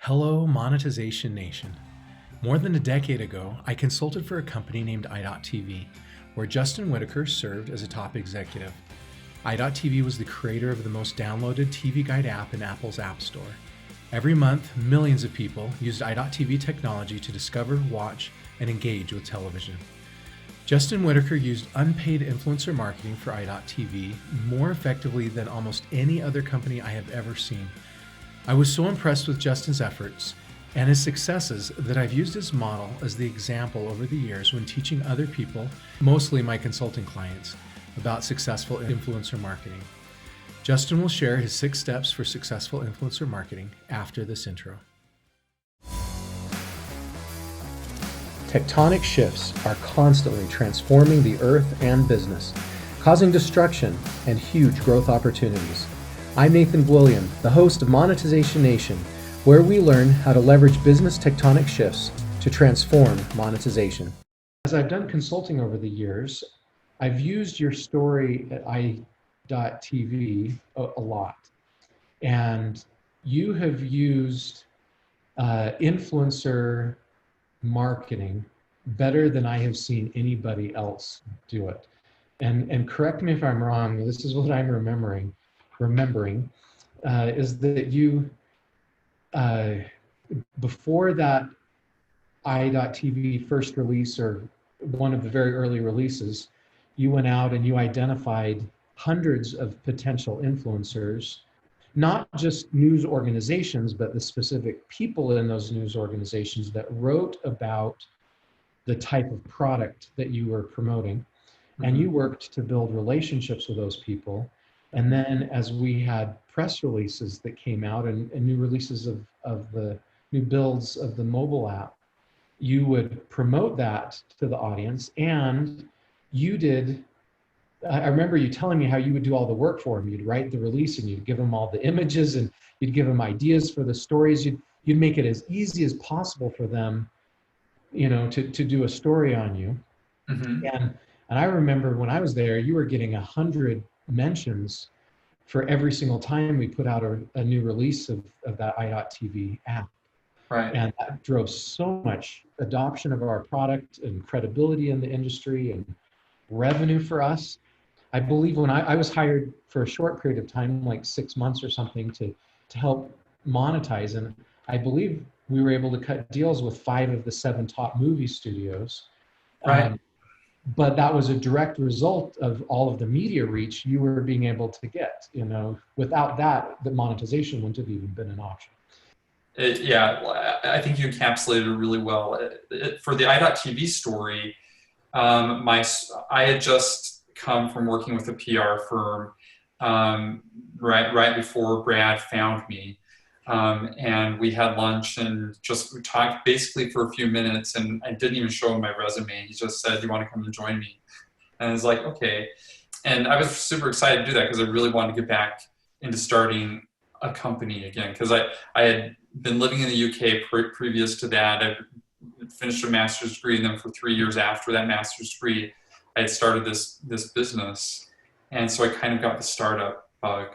Hello, Monetization Nation. More than a decade ago, I consulted for a company named i.tv, where Justin Whittaker served as a top executive. i.tv was the creator of the most downloaded TV Guide app in Apple's App Store. Every month, millions of people used i.tv technology to discover, watch, and engage with television. Justin Whittaker used unpaid influencer marketing for i.tv more effectively than almost any other company I have ever seen. I was so impressed with Justin's efforts and his successes that I've used his model as the example over the years when teaching other people, mostly my consulting clients, about successful influencer marketing. Justin will share his 6 steps for successful influencer marketing after this intro. Tectonic shifts are constantly transforming the earth and business, causing destruction and huge growth opportunities. I'm Nathan William, the host of Monetization Nation, where we learn how to leverage business tectonic shifts to transform monetization. As I've done consulting over the years, I've used your story at i.tv a lot. And you have used influencer marketing better than I have seen anybody else do it. And correct me if I'm wrong, this is what I'm remembering, is that you, before that i.tv first release, or one of the very early releases, you went out and you identified hundreds of potential influencers, not just news organizations, but the specific people in those news organizations that wrote about the type of product that you were promoting. Mm-hmm. And you worked to build relationships with those people. And then as we had press releases that came out and new releases of the new builds of the mobile app, you would promote that to the audience. And you did, I remember you telling me how you would do all the work for them. You'd write the release and you'd give them all the images and you'd give them ideas for the stories. You'd make it as easy as possible for them, to do a story on you. Mm-hmm. And I remember when I was there, you were getting 100 mentions for every single time we put out a new release of that i.tv app. Right. And that drove so much adoption of our product and credibility in the industry and revenue for us. I believe when I was hired for a short period of time, like 6 months or something, to help monetize, and I believe we were able to cut deals with 5 of the 7 top movie studios. Right. But that was a direct result of all of the media reach you were being able to get. Without that, the monetization wouldn't have even been an option. I think you encapsulated it really well. For the i.tv story, I had just come from working with a PR firm right before Brad found me. And we had lunch and we talked basically for a few minutes, and I didn't even show him my resume. He just said, "Do you want to come and join me?" And I was like, okay. And I was super excited to do that because I really wanted to get back into starting a company again, because I had been living in the UK previous to that. I finished a master's degree, and then for 3 years after that master's degree, I had started this business. And so I kind of got the startup bug.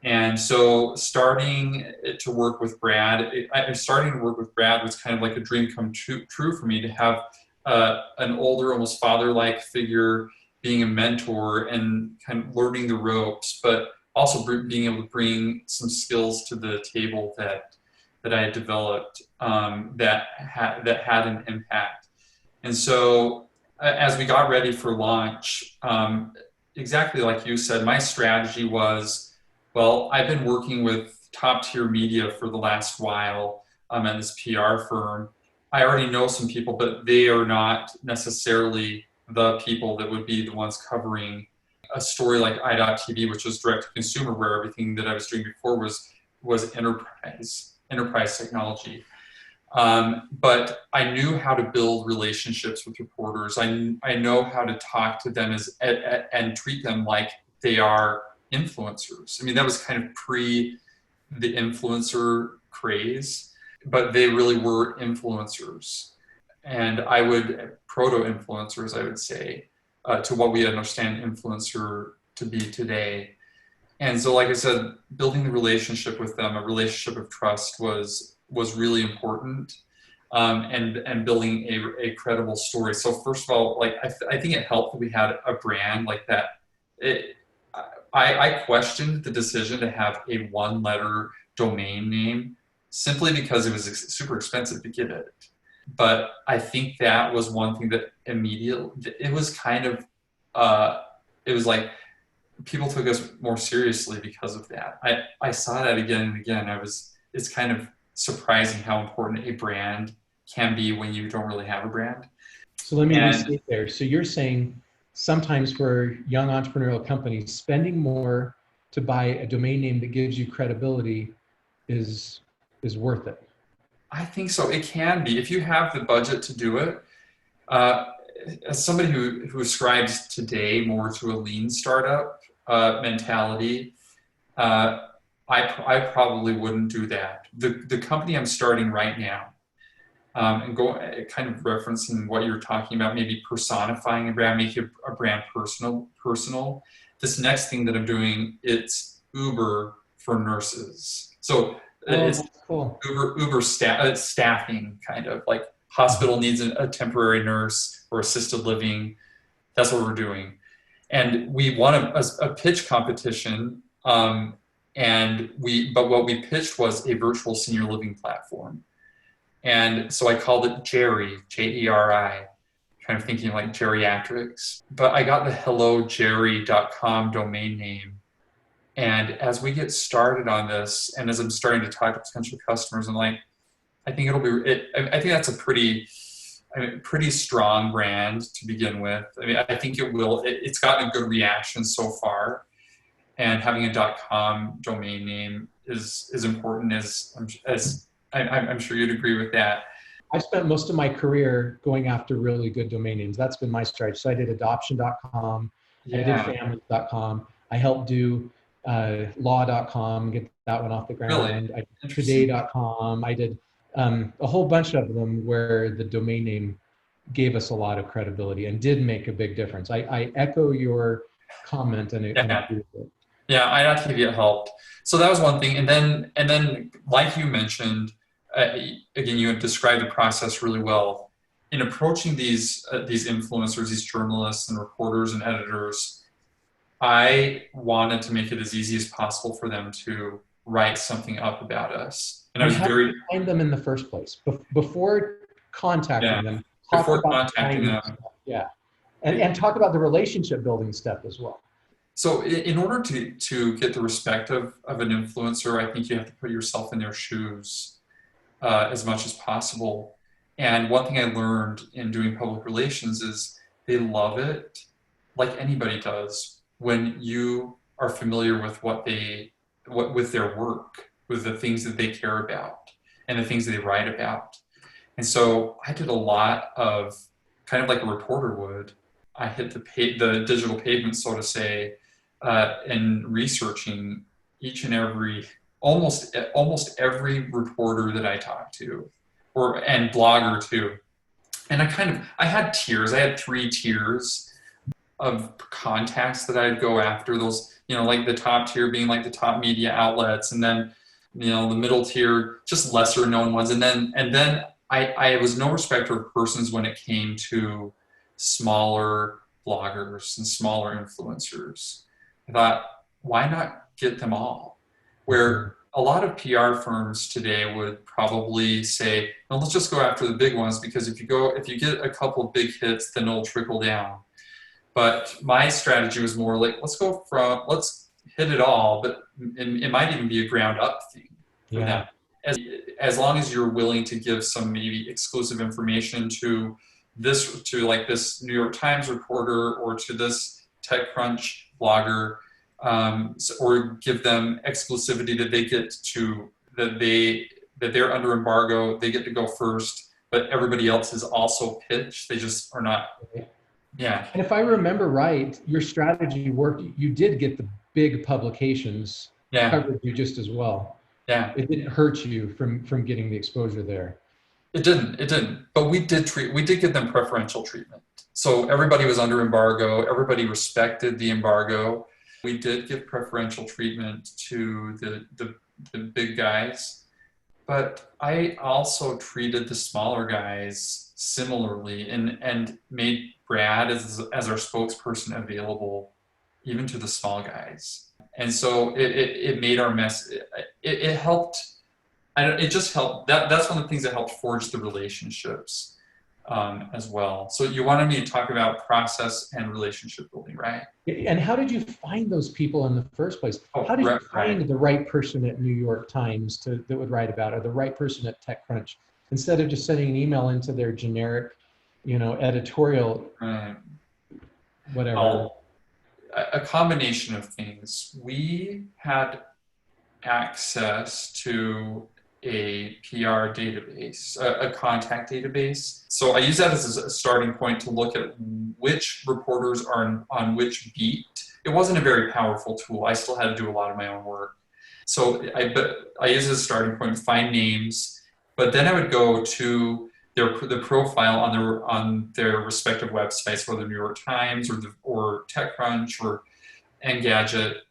And so starting to work with Brad was kind of like a dream come true for me, to have an older, almost father-like figure being a mentor and kind of learning the ropes, but also being able to bring some skills to the table that I had developed that had an impact. And so as we got ready for launch, exactly like you said, my strategy was, well, I've been working with top tier media for the last while at this PR firm. I already know some people, but they are not necessarily the people that would be the ones covering a story like i.tv, which was direct to consumer, where everything that I was doing before was enterprise technology. But I knew how to build relationships with reporters. I know how to talk to them and treat them like they are influencers. I mean, that was kind of pre the influencer craze, but they really were influencers. And I would, proto-influencers, I would say, to what we understand influencer to be today. And so, like I said, building the relationship with them, a relationship of trust, was was really important, and building a credible story. So first of all, like I think it helped that we had a brand like that. I questioned the decision to have a one-letter domain name simply because it was super expensive to get it. But I think that was one thing that immediately, it was kind of, it was like people took us more seriously because of that. I saw that again and again. It's kind of surprising how important a brand can be when you don't really have a brand. So let me restate there. So you're saying sometimes for young entrepreneurial companies, spending more to buy a domain name that gives you credibility is worth it. I think so. It can be if you have the budget to do it. As somebody who ascribes today more to a lean startup mentality, I probably wouldn't do that. The company I'm starting right now, and kind of referencing what you're talking about, maybe personifying a brand, making a brand personal. This next thing that I'm doing, it's Uber for nurses. So it's cool. Uber staffing, kind of like hospital needs a temporary nurse or assisted living. That's what we're doing. And we won a pitch competition, but what we pitched was a virtual senior living platform. And so I called it Jerry, Jeri, kind of thinking like geriatrics. But I got the hellojerry.com domain name. And as we get started on this, and as I'm starting to talk to potential customers, I'm like, I think I think that's a pretty strong brand to begin with. I mean, I think it's gotten a good reaction so far. And having a .com domain name is important, as I'm sure you'd agree with that. I spent most of my career going after really good domain names. That's been my strategy. So I did adoption.com, I did families.com. I helped do law.com, get that one off the ground. Really? I did today.com. I did a whole bunch of them where the domain name gave us a lot of credibility and did make a big difference. I echo your comment and agree with it. Yeah, IDOT helped. So that was one thing. And then like you mentioned, again, you had described the process really well. In approaching these influencers, these journalists and reporters and editors, I wanted to make it as easy as possible for them to write something up about us. And I was very find them in the first place before contacting them. Before contacting them, and talk about the relationship building step as well. So in order to get the respect of an influencer, I think you have to put yourself in their shoes as much as possible. And one thing I learned in doing public relations is they love it, like anybody does, when you are familiar with with their work, with the things that they care about and the things that they write about. And so I did a lot of, kind of like a reporter would, I hit the digital pavement, so to say, in researching each and every, almost every reporter that I talked to, and blogger too. And I had tiers. I had 3 tiers of contacts that I'd go after. Those, like the top tier being like the top media outlets, and then, the middle tier, just lesser known ones. And then I was no respecter of persons when it came to smaller bloggers and smaller influencers. I thought, why not get them all? Where a lot of PR firms today would probably say, no, let's just go after the big ones, because if you get a couple of big hits, then it'll trickle down. But my strategy was more like, let's hit it all, but it might even be a ground up thing for them. As long as you're willing to give some maybe exclusive information to like this New York Times reporter, or to this TechCrunch blogger, or give them exclusivity that they get to, that they're under embargo, they get to go first, but everybody else is also pitched. They just are not. Yeah. And if I remember right, your strategy worked. You did get the big publications covered you just as well. Yeah. It didn't hurt you from getting the exposure there. It didn't. But we did give them preferential treatment. So everybody was under embargo. Everybody respected the embargo. We did give preferential treatment to the big guys. But I also treated the smaller guys similarly and made Brad as our spokesperson available even to the small guys. And so it made our it helped. It just helped. That's one of the things that helped forge the relationships as well. So you wanted me to talk about process and relationship building, right? And how did you find those people in the first place? Oh, How did you right. find the right person at New York Times that would write about, or the right person at TechCrunch, instead of just sending an email into their generic, editorial, Right. whatever? Well, a combination of things. We had access to a PR database, a contact database. So I use that as a starting point to look at which reporters are on which beat. It wasn't a very powerful tool. I still had to do a lot of my own work. So I use it as a starting point, find names, but then I would go to the profile on their respective websites, whether New York Times or TechCrunch or Engadget,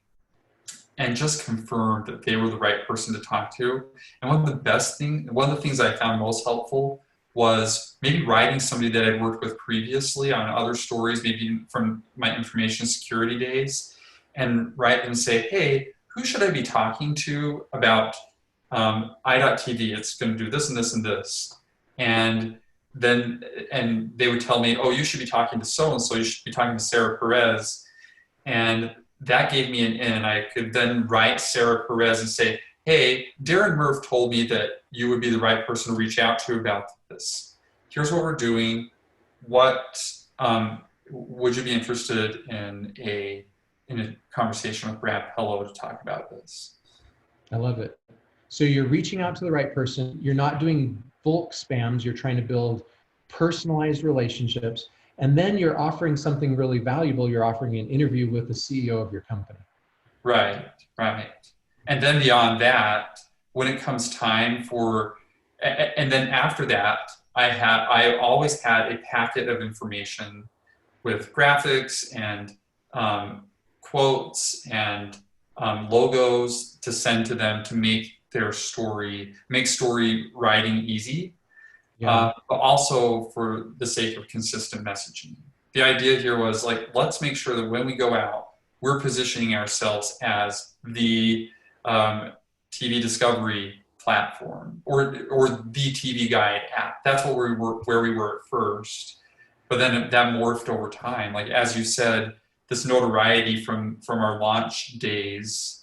and just confirmed that they were the right person to talk to. And one of the things I found most helpful was maybe writing somebody that I'd worked with previously on other stories, maybe from my information security days, and write and say, hey, who should I be talking to about i.tv? It's going to do this and this and this. And then, and they would tell me, oh, you should be talking to so-and-so, you should be talking to Sarah Perez. And that gave me an in. I could then write Sarah Perez and say, hey, Darren Murph told me that you would be the right person to reach out to about this. Here's what we're doing. What would you be interested in a conversation with Brad Pello to talk about this? I love it. So you're reaching out to the right person. You're not doing bulk spams. You're trying to build personalized relationships. And then you're offering something really valuable. You're offering an interview with the CEO of your company. Right, right. And then beyond that, when it comes time for, and then after that, I always had a packet of information with graphics and quotes and logos to send to them to make story writing easy, Yeah. but also for the sake of consistent messaging. The idea here was like, let's make sure that when we go out, we're positioning ourselves as the TV discovery platform or the TV guide app. That's what where we were at first. But then that morphed over time. Like, as you said, this notoriety from our launch days,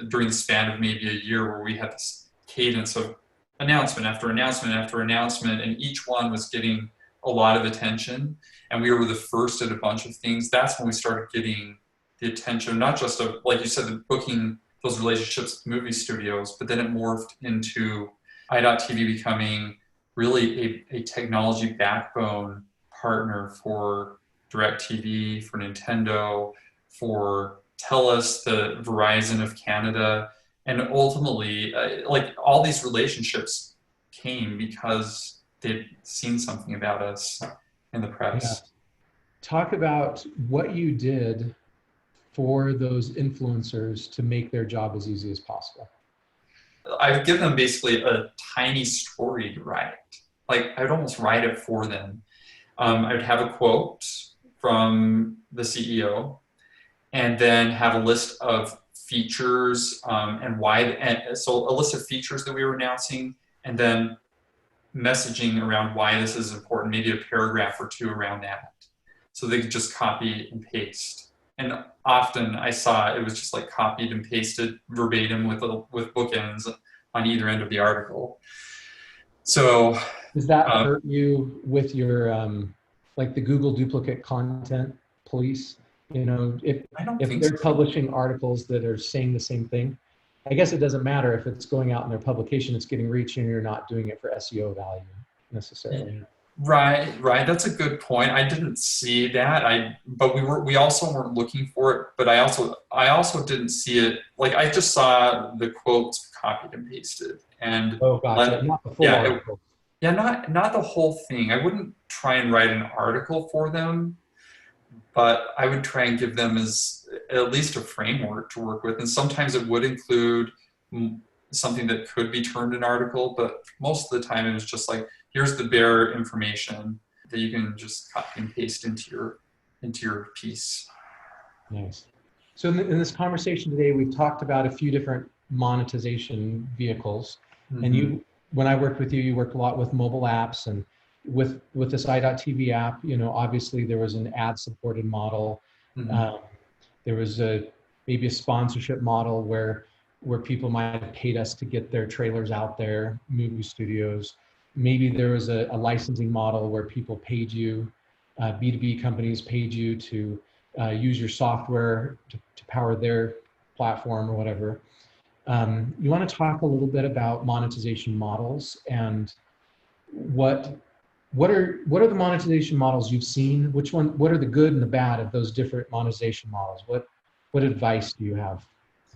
during the span of maybe a year where we had this cadence of announcement after announcement after announcement, and each one was getting a lot of attention. And we were the first at a bunch of things. That's when we started getting the attention, not just of, like you said, the booking those relationships with movie studios, but then it morphed into i.tv becoming really a technology backbone partner for DirecTV, for Nintendo, for TELUS, the Verizon of Canada, and ultimately, like all these relationships came because they'd seen something about us in the Yeah. press. Talk about what you did for those influencers to make their job as easy as possible. I would give them basically a tiny story to write. Like, I would almost write it for them. I would have a quote from the CEO, and then have a list of features and why. And so a list of features that we were announcing, and then messaging around why this is important, maybe a paragraph or two around that. So they could just copy and paste. And often I saw it was just like copied and pasted verbatim with bookends on either end of the article. So Does that hurt you with your, like the Google duplicate content police? I don't If think they're so. publishing articles that are saying the same thing, I guess it doesn't matter if it's going out in their publication, it's getting reach, and you're not doing it for SEO value necessarily. Right, right. That's a good point. I didn't see that. But we also weren't looking for it. But I also didn't see it. Like, I just saw the quotes copied and pasted, and Oh, gotcha. Not the full yeah, article. yeah, not the whole thing. I wouldn't try and write an article for them, but I would try and give them as at least a framework to work with. And sometimes it would include something that could be turned an article, but most of the time it was just like, here's the bare information that you can just copy and paste into your piece. Nice. So in this conversation today, we've talked about a few different monetization vehicles. And Mm-hmm. when I worked with you, you worked a lot with mobile apps, and with this i.TV app, obviously there was an ad-supported model. Mm-hmm. Um, there was maybe a sponsorship model where people might have paid us to get their trailers out there, movie studios. Maybe there was a licensing model where people paid you, B2B companies paid you to use your software to power their platform or whatever. You want to talk a little bit about monetization models and what are the monetization models you've seen? What are the good and the bad of those different monetization models? What advice do you have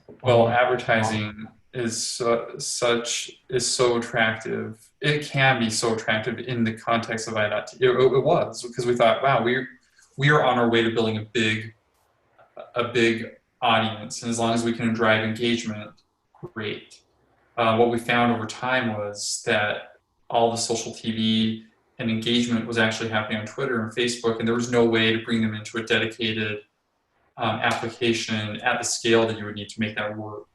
on Well, monetization models? advertising is so attractive. It can be so attractive in the context of IDOT. It was because we thought, wow, we are on our way to building a big audience, and as long as we can drive engagement, great. What we found over time was that all the social TV and engagement was actually happening on Twitter and Facebook, and there was no way to bring them into a dedicated application at the scale that you would need to make that work.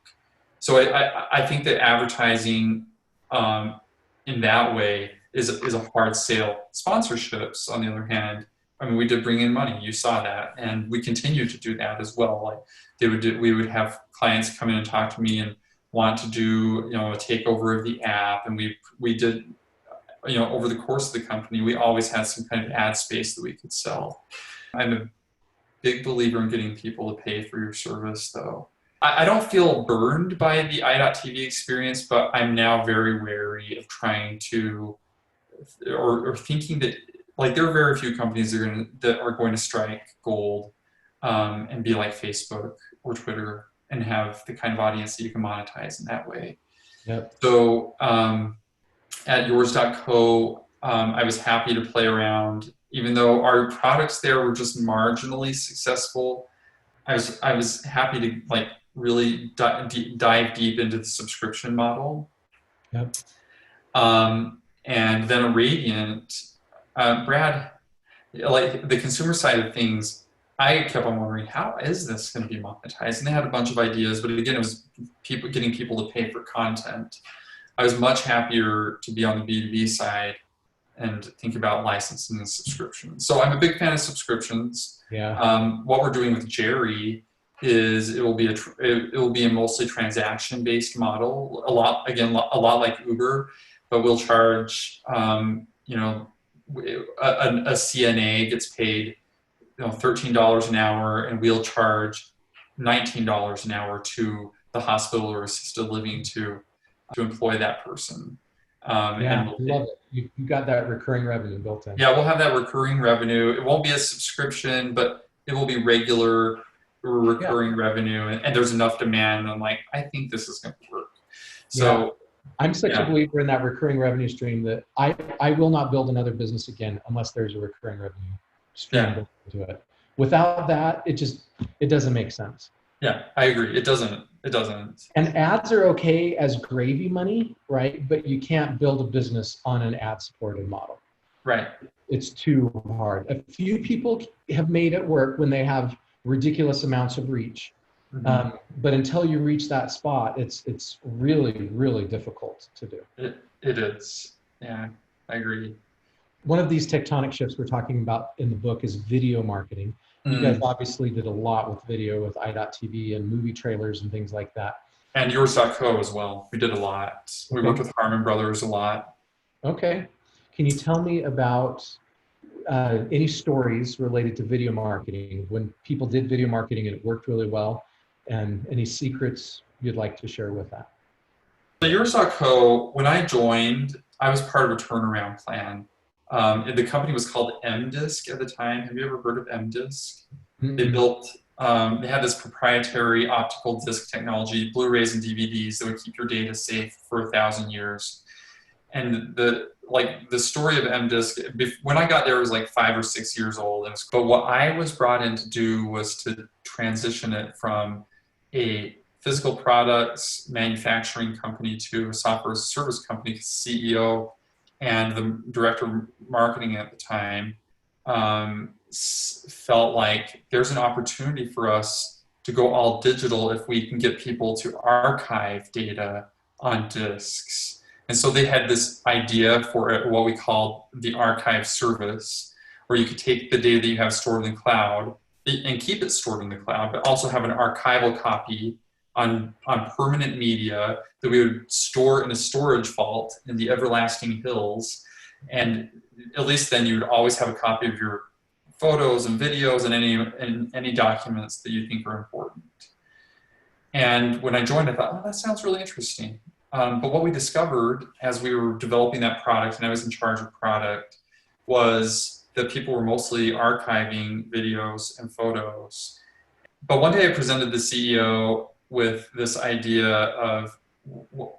So I think that advertising in that way is a hard sale. Sponsorships, on the other hand, I mean, we did bring in money. You saw that, and we continue to do that as well. Like we would have clients come in and talk to me and want to do a takeover of the app, and we did over the course of the company, we always had some kind of ad space that we could sell. I'm a big believer in getting people to pay for your service, though. I don't feel burned by the i.TV experience, but I'm now very wary of trying to, or thinking that, like, there are very few companies that are going to strike gold and be like Facebook or Twitter and have the kind of audience that you can monetize in that way. Yep. So at yours.co, I was happy to play around. Even though our products there were just marginally successful, I was happy to like really dive deep into the subscription model. Yep. And then a Radiant, Brad, like the consumer side of things, I kept on wondering, how is this going to be monetized? And they had a bunch of ideas, but again, it was getting people to pay for content. I was much happier to be on the B2B side and think about licensing and subscriptions. So I'm a big fan of subscriptions. Yeah. What we're doing with Jerry is it will be a mostly transaction-based model. A lot like Uber, but we'll charge a CNA gets paid $13 an hour, and we'll charge $19 an hour to the hospital or assisted living to employ that person. Yeah, I love it. You got that recurring revenue built in. Yeah, we'll have that recurring revenue. It won't be a subscription, but it will be regular recurring revenue, and there's enough demand. I'm like, I think this is going to work. So I'm such a believer in that recurring revenue stream that I will not build another business again unless there's a recurring revenue stream built into it. Without that, it doesn't make sense. Yeah, I agree. It doesn't. And ads are okay as gravy money, right? But you can't build a business on an ad-supported model. Right. It's too hard. A few people have made it work when they have ridiculous amounts of reach. Mm-hmm. But until you reach that spot, it's really, really difficult to do. It is. Yeah, I agree. One of these tectonic shifts we're talking about in the book is video marketing. You guys obviously did a lot with video with i.TV and movie trailers and things like that. And yours.co as well. We did a lot. We worked with Harmon Brothers a lot. Okay. Can you tell me about any stories related to video marketing, when people did video marketing and it worked really well, and any secrets you'd like to share with that? So yours.co, when I joined, I was part of a turnaround plan. The company was called MDisc at the time. Have you ever heard of MDisc? Mm-hmm. They had this proprietary optical disc technology, Blu-rays and DVDs that would keep your data safe for 1,000 years. And the story of MDisc, when I got there, it was like 5 or 6 years old. But what I was brought in to do was to transition it from a physical products manufacturing company to a software as a service company. CEO and the director of marketing at the time felt like there's an opportunity for us to go all digital if we can get people to archive data on disks. And so they had this idea for what we call the archive service, where you could take the data that you have stored in the cloud and keep it stored in the cloud, but also have an archival copy on permanent media that we would store in a storage vault in the everlasting hills. And at least then you would always have a copy of your photos and videos and any documents that you think are important. And when I joined, I thought, oh, that sounds really interesting. But what we discovered as we were developing that product, and I was in charge of product, was that people were mostly archiving videos and photos. But one day I presented the CEO with this idea of,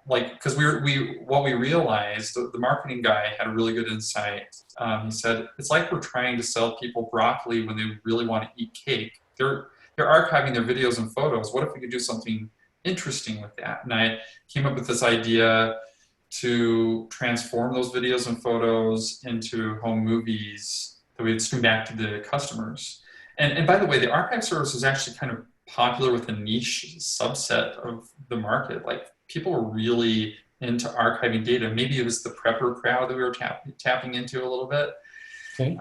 like, because what we realized, the marketing guy had a really good insight. He said, it's like we're trying to sell people broccoli when they really want to eat cake. They're archiving their videos and photos. What if we could do something interesting with that? And I came up with this idea to transform those videos and photos into home movies that we'd stream back to the customers. And by the way, the archive service is actually kind of popular with a niche subset of the market. Like, people were really into archiving data. Maybe it was the prepper crowd that we were tapping into a little bit. Okay.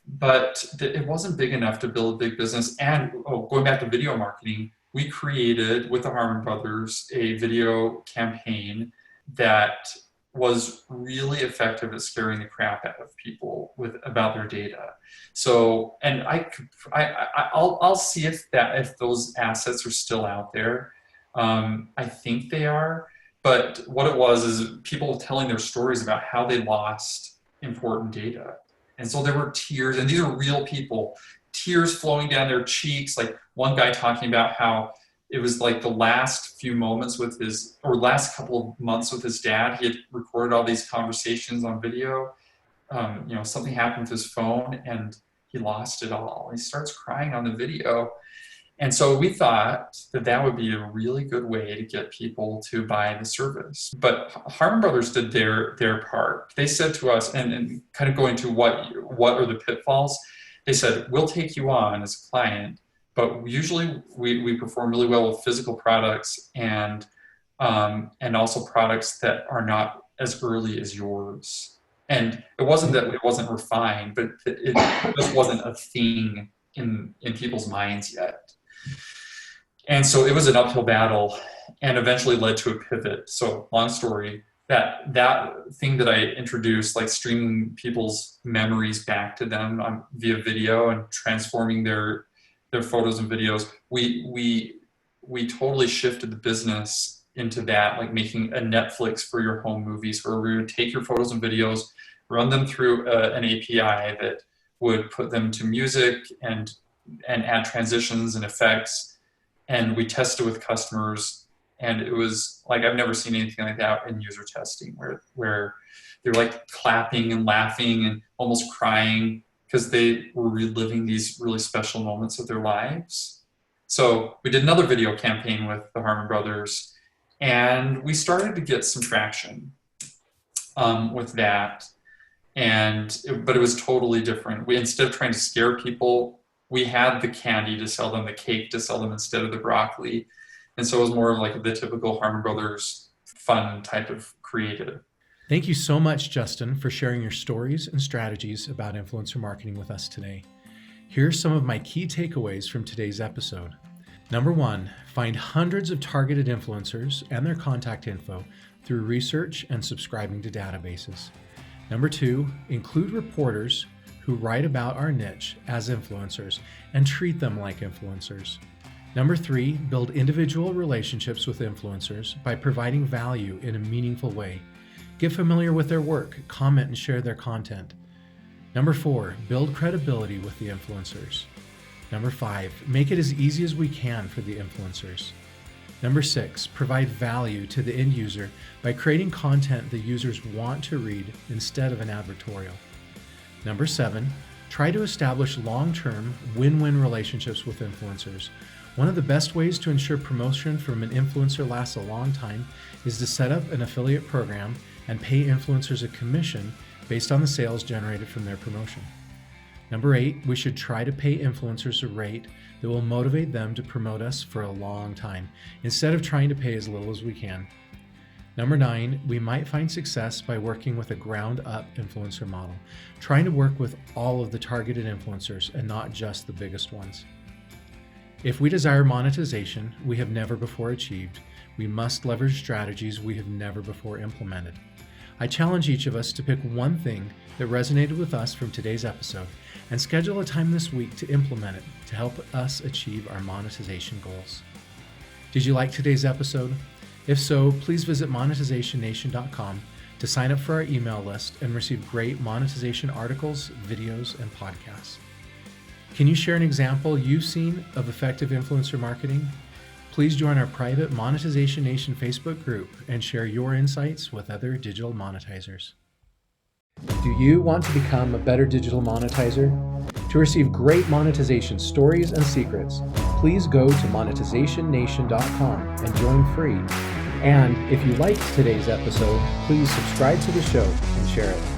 But it wasn't big enough to build a big business. And going back to video marketing, we created with the Harmon Brothers a video campaign that was really effective at scaring the crap out of people about their data. So, and I'll see if those assets are still out there. I think they are, but what it was is people telling their stories about how they lost important data. And so there were tears, and these are real people, tears flowing down their cheeks. Like one guy talking about how it was like the last few moments last couple of months with his dad. He had recorded all these conversations on video. Something happened with his phone and he lost it all. He starts crying on the video. And so we thought that would be a really good way to get people to buy the service. But Harmon Brothers did their part. They said to us, and kind of going to what are the pitfalls, they said, we'll take you on as a client, but usually we perform really well with physical products and also products that are not as early as yours. And it wasn't that it wasn't refined, but it just wasn't a thing in people's minds yet. And so it was an uphill battle and eventually led to a pivot. So long story, that thing that I introduced, like streaming people's memories back to them via video and transforming their photos and videos, we totally shifted the business into that, like making a Netflix for your home movies, where we would take your photos and videos, run them through an API that would put them to music and add transitions and effects. And we tested with customers, and it was like, I've never seen anything like that in user testing, where they're like clapping and laughing and almost crying because they were reliving these really special moments of their lives. So we did another video campaign with the Harmon Brothers, and we started to get some traction with that. But it was totally different. Instead of trying to scare people, we had the candy to sell them, the cake to sell them instead of the broccoli. And so it was more like the typical Harmon Brothers fun type of creative. Thank you so much, Justin, for sharing your stories and strategies about influencer marketing with us today. Here are some of my key takeaways from today's episode. Number 1, find hundreds of targeted influencers and their contact info through research and subscribing to databases. Number 2, include reporters who write about our niche as influencers and treat them like influencers. Number 3, build individual relationships with influencers by providing value in a meaningful way. Get familiar with their work, comment and share their content. Number 4, build credibility with the influencers. Number 5, make it as easy as we can for the influencers. Number 6, provide value to the end user by creating content the users want to read instead of an advertorial. Number 7, try to establish long-term win-win relationships with influencers One of the best ways to ensure promotion from an influencer lasts a long time is to set up an affiliate program and pay influencers a commission based on the sales generated from their promotion. Number 8, we should try to pay influencers a rate that will motivate them to promote us for a long time, instead of trying to pay as little as we can. Number 9, we might find success by working with a ground-up influencer model, trying to work with all of the targeted influencers and not just the biggest ones. If we desire monetization we have never before achieved, we must leverage strategies we have never before implemented. I challenge each of us to pick one thing that resonated with us from today's episode and schedule a time this week to implement it to help us achieve our monetization goals. Did you like today's episode? If so, please visit monetizationnation.com to sign up for our email list and receive great monetization articles, videos, and podcasts. Can you share an example you've seen of effective influencer marketing? Please join our private Monetization Nation Facebook group and share your insights with other digital monetizers. Do you want to become a better digital monetizer? To receive great monetization stories and secrets, please go to monetizationnation.com and join free. And if you liked today's episode, please subscribe to the show and share it.